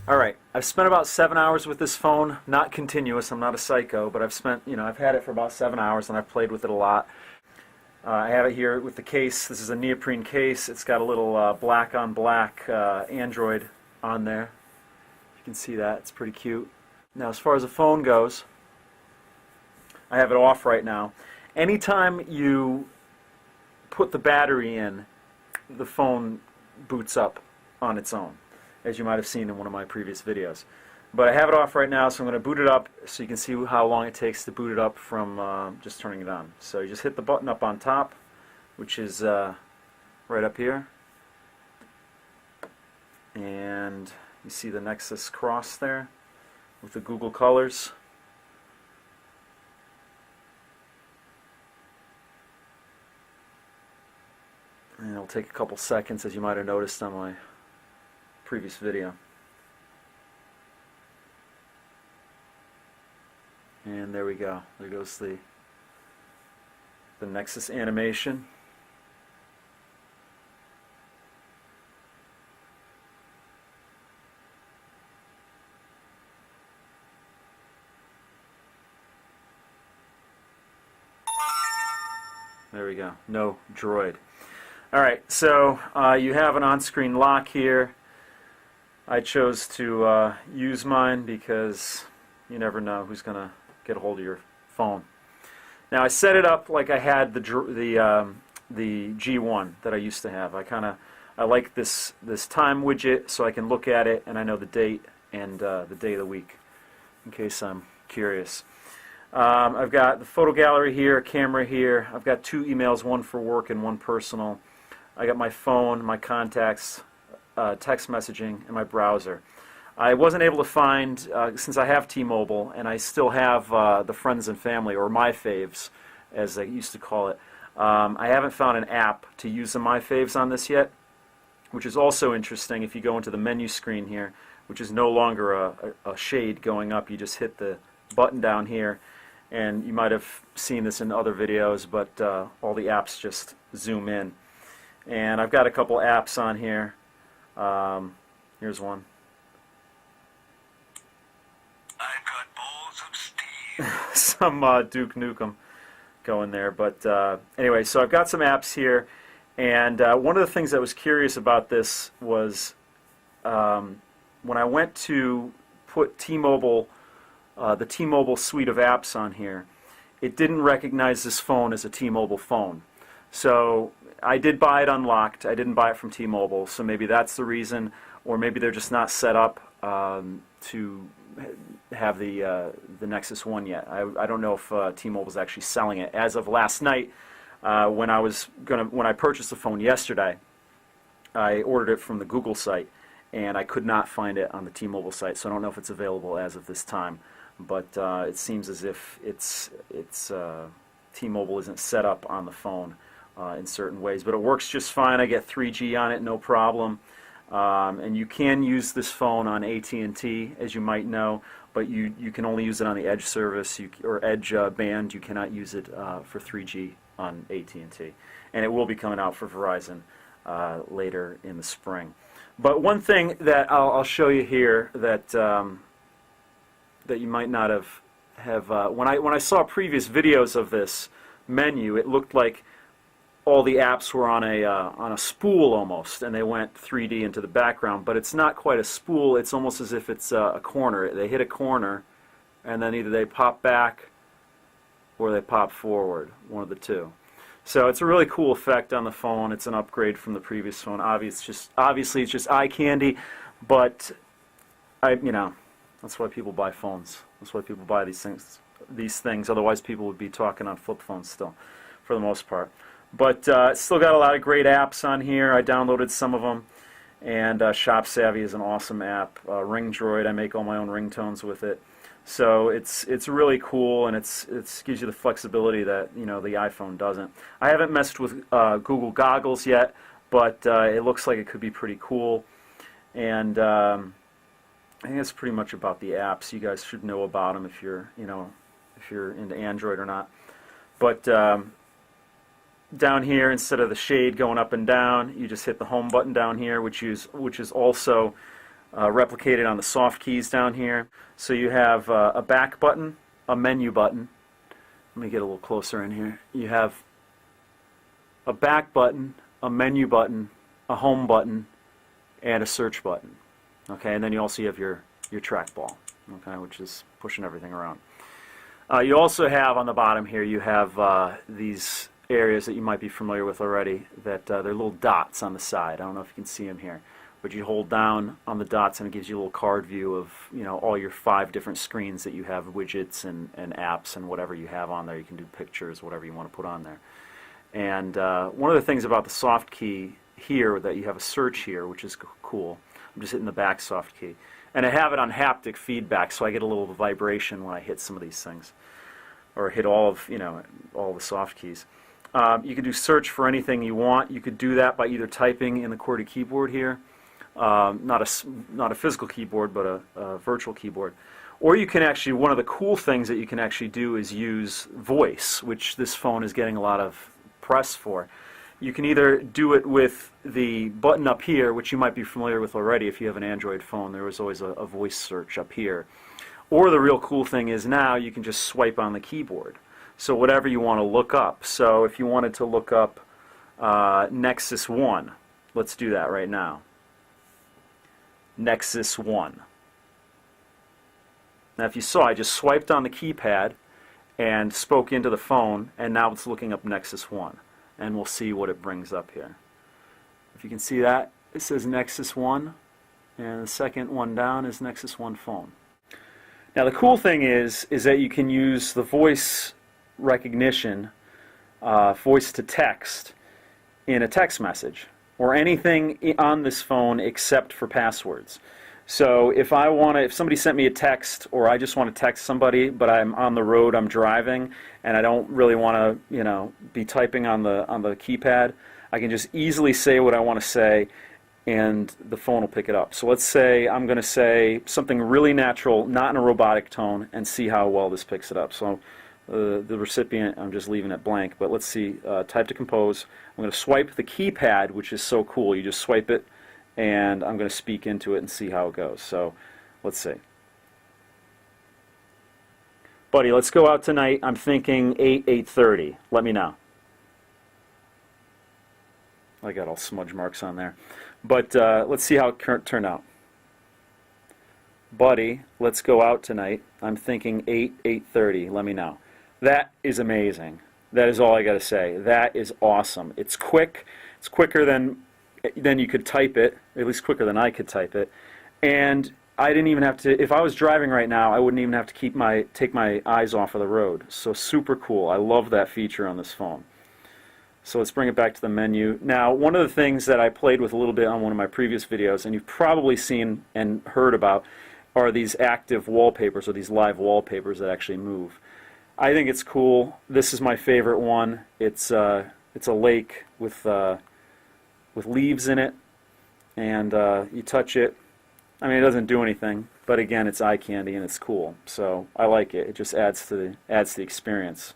Alright, I've spent about 7 hours with this phone, not continuous, I'm not a psycho, but I've had it for about 7 hours and I've played with it a lot. I have it here with the case. This is a neoprene case. It's got a little black on black Android on there. You can see that, it's pretty cute. Now as far as the phone goes, I have it off right now. Anytime you put the battery in, the phone boots up on its own, as you might have seen in one of my previous videos. But I have it off right now, so I'm going to boot it up so you can see how long it takes to boot it up from just turning it on. So you just hit the button up on top, which is right up here. And you see the Nexus cross there with the Google colors. And it'll take a couple seconds, as you might have noticed on my previous video. And there we go. There goes the Nexus animation. There we go. No droid. Alright, so you have an on-screen lock here. I chose to use mine because you never know who's going to get a hold of your phone. Now I set it up like I had the G1 that I used to have. I like this time widget so I can look at it and I know the date and the day of the week in case I'm curious. I've got the photo gallery here, a camera here. I've got 2 emails, one for work and one personal. I got my phone, my contacts, text messaging, and my browser. I wasn't able to find, since I have T-Mobile, and I still have the friends and family, or my faves, as they used to call it. I haven't found an app to use the my faves on this yet, which is also interesting. If you go into the menu screen here, which is no longer a shade going up, you just hit the button down here, and you might have seen this in other videos, but all the apps just zoom in. And I've got a couple apps on here. Here's one. I've got balls of steel. Some Duke Nukem going there. But anyway, so I've got some apps here. And one of the things that was curious about this was when I went to put T-Mobile, the T-Mobile suite of apps on here, it didn't recognize this phone as a T-Mobile phone. So I did buy it unlocked. I didn't buy it from T-Mobile, so maybe that's the reason, or maybe they're just not set up to have the Nexus One yet. I don't know if T-Mobile's actually selling it. As of last night, when I purchased the phone yesterday, I ordered it from the Google site, and I could not find it on the T-Mobile site. So I don't know if it's available as of this time, but it seems as if T-Mobile isn't set up on the phone in certain ways, but it works just fine. I get 3G on it, no problem. And you can use this phone on AT&T, as you might know, but you can only use it on the Edge service or Edge band. You cannot use it for 3G on AT&T. And it will be coming out for Verizon later in the spring. But one thing that I'll show you here that that you might not have when I saw previous videos of this menu, it looked like all the apps were on a spool almost, and they went 3D into the background. But it's not quite a spool. It's almost as if it's a corner. They hit a corner, and then either they pop back or they pop forward, one of the two. So it's a really cool effect on the phone. It's an upgrade from the previous phone. Obviously, it's just eye candy, but that's why people buy phones. That's why people buy these things. Otherwise, people would be talking on flip phones still, for the most part. But it's still got a lot of great apps on here. I downloaded some of them, and Shop Savvy is an awesome app. Ring Droid, I make all my own ringtones with it. So it's really cool, and it gives you the flexibility that the iPhone doesn't. I haven't messed with Google Goggles yet, but it looks like it could be pretty cool. And I think that's pretty much about the apps. You guys should know about them if you're into Android or not. But down here, instead of the shade going up and down, you just hit the home button down here, which is also replicated on the soft keys down here. So you have a back button, a menu button. Let me get a little closer in here. You have a back button, a menu button, a home button, and a search button. Okay, and then you also have your trackball, okay, which is pushing everything around. You also have on the bottom here, you have these areas that you might be familiar with already, that they're little dots on the side. I don't know if you can see them here, but you hold down on the dots and it gives you a little card view of, you know, all your 5 different screens that you have, widgets and apps and whatever you have on there. You can do pictures, whatever you want to put on there. And one of the things about the soft key here, that you have a search here, which is cool. I'm just hitting the back soft key. And I have it on haptic feedback, so I get a little vibration when I hit some of these things, or hit all of, you know, all the soft keys. You can do search for anything you want. You could do that by either typing in the QWERTY keyboard here, not a physical keyboard, but a virtual keyboard. Or you can actually, one of the cool things that you can actually do is use voice, which this phone is getting a lot of press for. You can either do it with the button up here, which you might be familiar with already if you have an Android phone. There was always a voice search up here. Or the real cool thing is now you can just swipe on the keyboard. So whatever you want to look up. So if you wanted to look up Nexus 1, let's do that right now. Nexus 1. Now if you saw, I just swiped on the keypad and spoke into the phone, and now it's looking up Nexus 1. And we'll see what it brings up here. If you can see that, it says Nexus 1, and the second one down is Nexus 1 phone. Now the cool thing is that you can use the voice recognition, voice to text, in a text message, or anything on this phone except for passwords. So if somebody sent me a text, or I just want to text somebody, but I'm on the road, I'm driving, and I don't really want to, you know, be typing on the keypad, I can just easily say what I want to say, and the phone will pick it up. So let's say I'm going to say something really natural, not in a robotic tone, and see how well this picks it up. So the recipient, I'm just leaving it blank, but let's see, type to compose. I'm going to swipe the keypad, which is so cool. You just swipe it, and I'm going to speak into it and see how it goes. So let's see. Buddy, let's go out tonight. I'm thinking 8:30. Let me know. I got all smudge marks on there. But let's see how it turned out. Buddy, let's go out tonight. I'm thinking 8:30. Let me know. That is amazing. That is all I got to say. That is awesome. It's quick. It's quicker than you could type it, or at least quicker than I could type it. And I didn't even have to, if I was driving right now, I wouldn't even have to take my eyes off of the road. So super cool. I love that feature on this phone. So let's bring it back to the menu. Now, one of the things that I played with a little bit on one of my previous videos, and you've probably seen and heard about, are these active wallpapers, or these live wallpapers that actually move. I think it's cool. This is my favorite one. It's a lake with leaves in it, and you touch it. I mean, it doesn't do anything, but again, it's eye candy and it's cool. So I like it. It just adds to the experience.